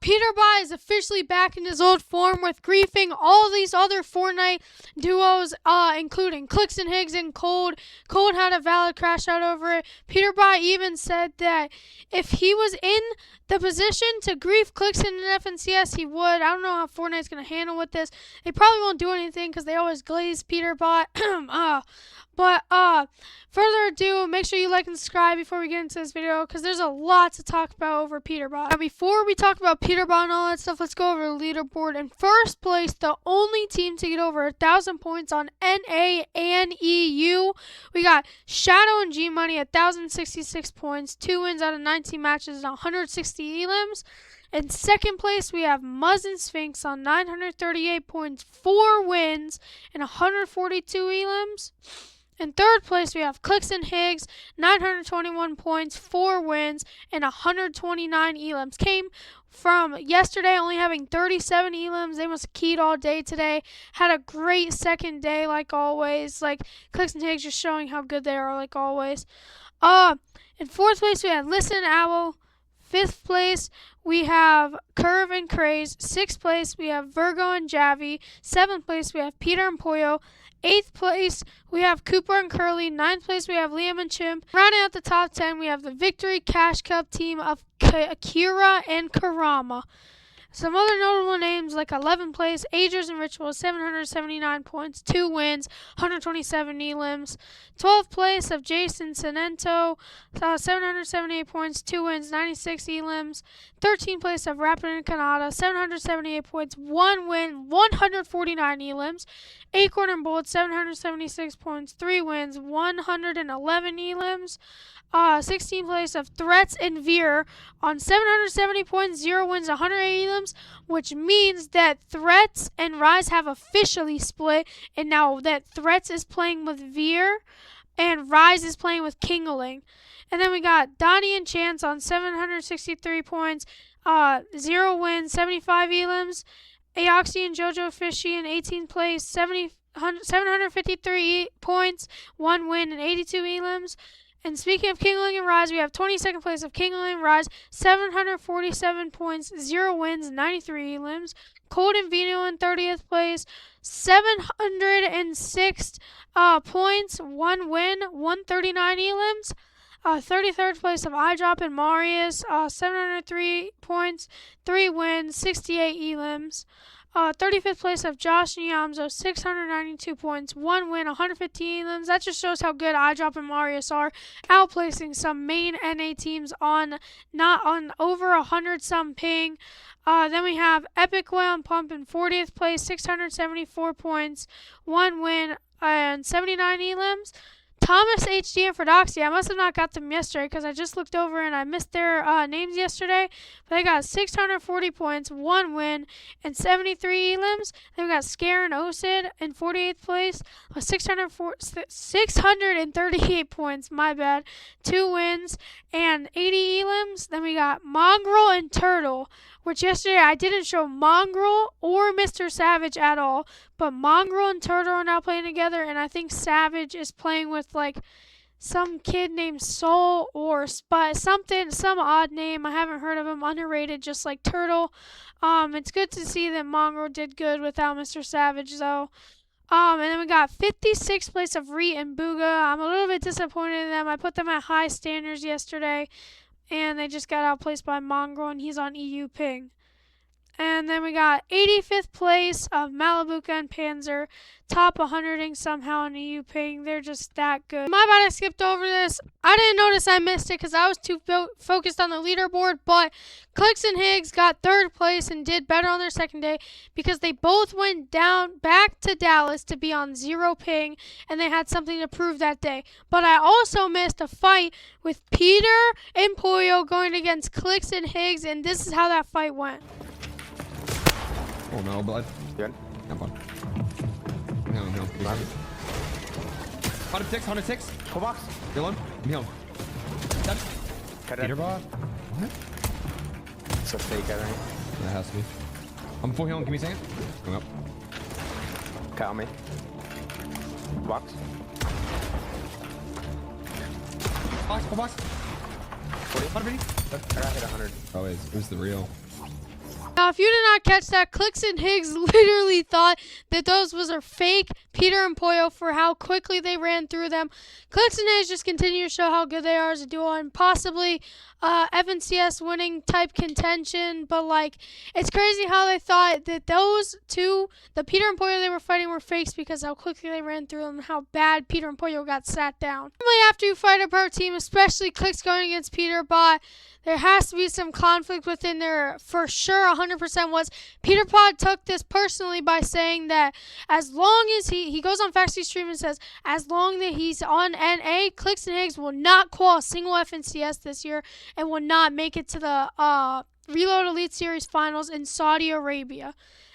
Peterbot is officially back in his old form with Greifing all these other Fortnite duos, including Clicks and Higgs and Cold. Cold had a valid crash out over it. Peterbot even said that if he was in the position to grief Clicks in an FNCS, he would. I don't know how Fortnite's going to handle with this. They probably won't do anything because they always glaze Peterbot. But further ado, make sure you like and subscribe before we get into this video because there's a lot to talk about over Peterbot. Now, before we talk about Peterbot and all that stuff, let's go over the leaderboard. In first place, the only team to get over 1,000 points on NA and EU, we got Shadow and G Money at 1,066 points, 2 wins out of 19 matches, and 160 elims. In second place, we have Muzz and Sphinx on 938 points, 4 wins, and 142 elims. In third place, we have Clicks and Higgs, 921 points, 4 wins, and 129 elims. Came from yesterday only having 37 elims. They must have keyed all day today. Had a great second day, like always. Like, Clicks and Higgs just showing how good they are, like always. In fourth place, we have Listen and Owl. Fifth place, we have Curve and Craze. Sixth place, we have Virgo and Javi. Seventh place, we have Peter and Poyo. Eighth place, we have Cooper and Curly. Ninth place, we have Liam and Chimp. Rounding out the top 10, we have the Victory Cash Cup team of Akira and Karama. Some other notable names like 11th place, Agers and Ritual, 779 points, 2 wins, 127 elims. 12th place of Jason Senento, 778 points, 2 wins, 96 elims. 13th place of Rapid and Kanata, 778 points, 1 win, 149 elims. Acorn and Bolt, 776 points, 3 wins, 111 elims. 16th place of Threats and Veer on 770 points, 0 wins, 180 elims, which means that Threats and Rise have officially split, and now that Threats is playing with Veer and Rise is playing with Kingling. And then we got Donnie and Chance on 763 points, 0 wins, 75 elims. Aoxy and Jojo Fishy in 18th place, 753 points, 1 win, and 82 elims. And speaking of Kingling and Rise, we have 22nd place of Kingling and Rise, 747 points, 0 wins, 93 elims. Cold and Vino in 30th place, 706 points, 1 win, 139 elims. 33rd place of iDrop and Marius, 703 points, 3 wins, 68 elims. 35th place of Josh Nyamzo, 692 points, 1 win, 115 elims. That just shows how good iDrop and Marius are, outplacing some main NA teams on over 100-some ping. Then we have Epic Whale and Pump in 40th place, 674 points, 1 win, and 79 elims. Thomas, HD, and Fredoxy, I must have not got them yesterday because I just looked over and I missed their names yesterday. But they got 640 points, 1 win, and 73 elims. Then we got Scare and Osid in 48th place with 638 points, my bad, 2 wins, and 80 elims. Then we got Mongrel and Turtle, which yesterday I didn't show Mongrel or Mr. Savage at all. But Mongrel and Turtle are now playing together, and I think Savage is playing with, like, some kid named Soul or Spot, some odd name. I haven't heard of him, underrated, just like Turtle. It's good to see that Mongrel did good without Mr. Savage, though. And then we got 56th place of Reet and Booga. I'm a little bit disappointed in them. I put them at high standards yesterday, and they just got outplaced by Mongrel, and he's on EU ping. And then we got 85th place of Malibuca and Panzer, top 100ing somehow in EU ping. They're just that good. My bad, I skipped over this. I didn't notice I missed it because I was too focused on the leaderboard. But Clicks and Higgs got 3rd place and did better on their second day because they both went down back to Dallas to be on 0 ping, and they had something to prove that day. But I also missed a fight with Peter and Poyo going against Clicks and Higgs, and this is how that fight went. Oh no, blood. Good. I'm fine. No. 106. Full box. Kill him. I'm healing. That's Peterbot. What? So fake, I think. That has to be. I'm full healing. Give me a second. Going up. Cut on me. Box. Full box. 40. 150. I got hit 100. Oh, it was the real. Now, if you did not catch that, Clicks and Higgs literally thought that those was a fake Peter and Pollo for how quickly they ran through them. Clicks and Higgs just continue to show how good they are as a duo and possibly FNCS winning type contention. But, like, it's crazy how they thought that those two, the Peter and Pollo they were fighting, were fakes because how quickly they ran through them and how bad Peter and Pollo got sat down. Normally, after you fight a pro team, especially Clicks going against Peterbot, there has to be some conflict within there. For sure, 100% was. Peterbot took this personally by saying that as long as he goes on Faxy Stream and says, as long that he's on NA, Clicks and Higgs will not qual a single FNCS this year and will not make it to the Reload Elite Series finals in Saudi Arabia.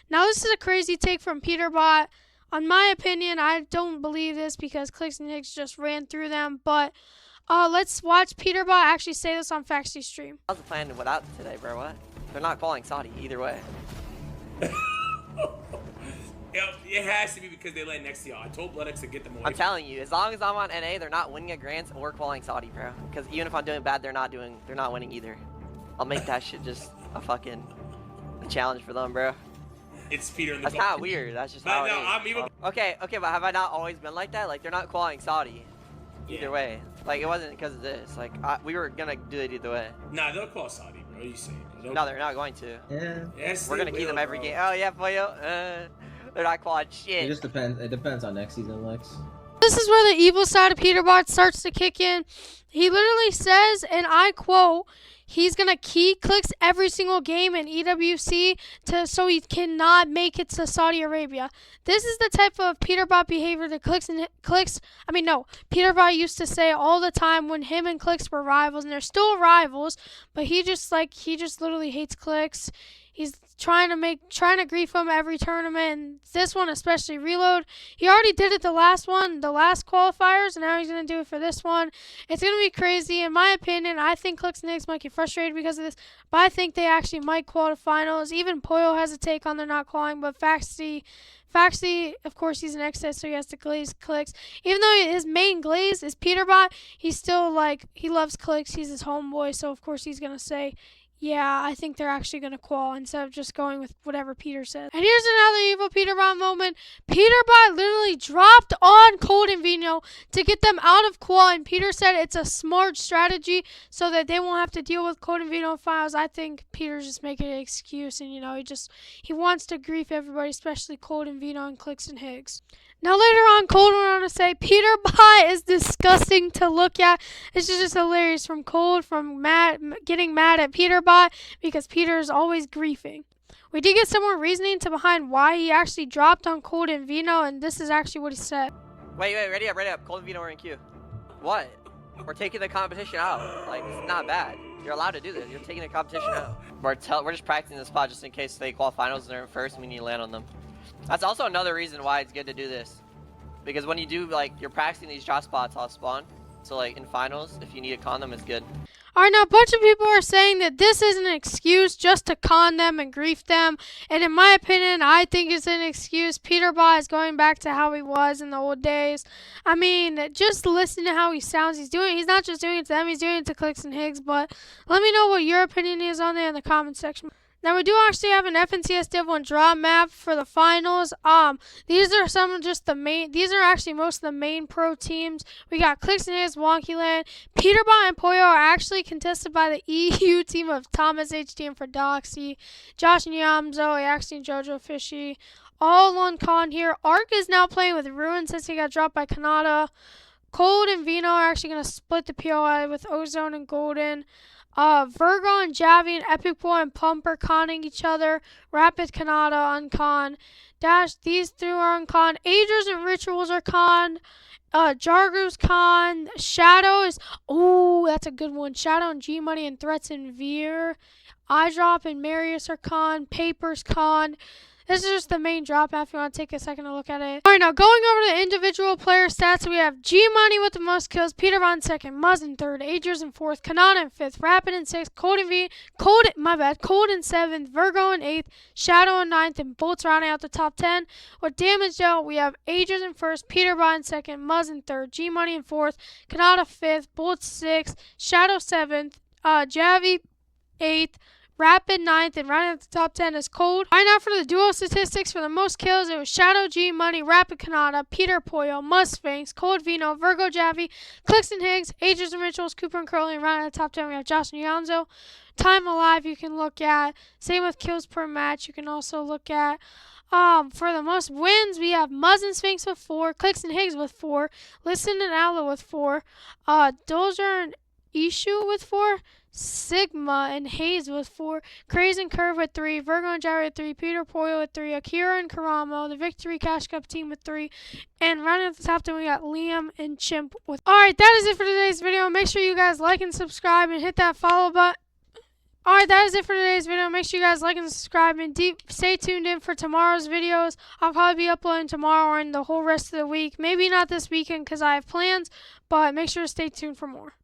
Now, this is a crazy take from Peterbot. On my opinion, I don't believe this because Clicks and Higgs just ran through them, but let's watch Peterbot actually say this on Faxy Stream. How's the plan without today, bro? What? They're not calling Saudi either way. It has to be because they lay next to y'all. I told Bloodx to get them away. I'm telling you, as long as I'm on NA, they're not winning at Grants or calling Saudi, bro. Because even if I'm doing bad, they're not winning either. I'll make that shit just a fucking challenge for them, bro. It's Peter in the That's kind of weird. That's just how it is. I'm even... Okay, but have I not always been like that? Like, they're not calling Saudi either Yeah. way. Like, it wasn't because of this. Like, we were gonna do it either way. Nah, they'll call Saudi, bro. You saying? No, they're not going to. Yeah. Yes, We're gonna keep them every game. Oh yeah, Pollo. They're not calling shit. It just depends. It depends on next season, Lex. This is where the evil side of Peterbot starts to kick in. He literally says, and I quote, he's going to key Clicks every single game in EWC so he cannot make it to Saudi Arabia. This is the type of Peterbot behavior that Peterbot used to say all the time when him and Clicks were rivals, and they're still rivals, but he just literally hates Clicks. He's trying to grief him every tournament, and this one especially, Reload. He already did it the last qualifiers, and now he's going to do it for this one. It's going to be crazy. In my opinion, I think Clicks and Higgs might get frustrated because of this, but I think they actually might qualify finals. Even Pollo has a take on they're not qualifying, but Faxy, of course, he's an excess, so he has to glaze Clicks. Even though his main glaze is Peterbot, he's still, he loves Clicks. He's his homeboy, so of course he's going to say, yeah, I think they're actually going to qual instead of just going with whatever Peter says. And here's another evil Peterbot moment. Peterbot literally dropped on Cold and Vino to get them out of qual, and Peter said it's a smart strategy so that they won't have to deal with Cold and Vino finals. I think Peter's just making an excuse, and, he wants to grief everybody, especially Cold and Vino and Clicks and Higgs. Now later on, Cold went on to say, Peterbot is disgusting to look at. This is just hilarious from Cold, getting mad at Peterbot because Peter is always griefing. We did get some more reasoning behind why he actually dropped on Cold and Vino, and this is actually what he said. Wait, ready up. Cold and Vino are in queue. What? We're taking the competition out. Like, it's not bad. You're allowed to do this. You're taking the competition out. We're just practicing the spot just in case they qual finals and they're in first and we need to land on them. That's also another reason why it's good to do this. Because when you do, you're practicing these drop spots off spawn. So, in finals, if you need to con them, it's good. Alright, now a bunch of people are saying that this is an excuse just to con them and grief them. And in my opinion, I think it's an excuse. Peterbot is going back to how he was in the old days. I mean, just listen to how he sounds. He's not just doing it to them, he's doing it to Clicks and Higgs. But let me know what your opinion is on there in the comment section. Now, we do actually have an FNCS Div 1 draw map for the finals. These are these are actually most of the main pro teams. We got Clicks and Higgs, Wonkyland. Peterbot and Pollo are actually contested by the EU team of Thomas HD and Fredoxy, Josh and Yamzo, Axie and Jojo Fishy. All on con here. Ark is now playing with Ruin since he got dropped by Kanata. Cold and Vino are actually going to split the POI with Ozone and Golden. Virgo and Javi and Epic Boy and Pump are conning each other. Rapid Kanata on con. Dash, these three are on con. Agers and Rituals are con. Jargo's con. Shadow is, that's a good one. Shadow and G-Money and Threats and Veer. iDrop and Marius are con. Papers con. This is just the main drop if you want to take a second to look at it. Alright, now going over to the individual player stats, we have G-Money with the most kills, Peterbot in second, Muzz in third, Agers in fourth, Kanata in fifth, Rapid in sixth, Cold in seventh, Virgo in eighth, Shadow in ninth, and Bolts rounding out the top 10. With damage though, we have Agers in first, Peterbot in second, Muzz in third, G-Money in fourth, Kanata fifth, Bolts sixth, Shadow seventh, Javi eighth, Rapid 9th, and rounding out the top 10 is Cold. Right now for the duo statistics, for the most kills, it was Shadow G, Money, Rapid Kanata, Peter Pollo, Mustfangs, Cold Vino, Virgo Javi, Clixton Higgs, Ages and Rituals, Cooper and Curly, and rounding out the top 10 we have Josh and Yonzo. Time alive you can look at. Same with kills per match you can also look at. For the most wins, we have Muzz and Sphinx with 4, Clicks and Higgs with 4, Listen and Owla with 4, Dozer and Ishu with 4, Sigma and Hayes with 4, Craze and Curve with 3, Virgo and Jared with 3, Peter Pollo with 3, Akira and Karamo, the Victory Cash Cup team with 3, and rounding at the top 10 we got Liam and Chimp with. Alright, that is it for today's video. Make sure you guys like and subscribe and hit that follow button. Alright, that is it for today's video. Make sure you guys like and subscribe and stay tuned in for tomorrow's videos. I'll probably be uploading tomorrow and the whole rest of the week. Maybe not this weekend because I have plans, but make sure to stay tuned for more.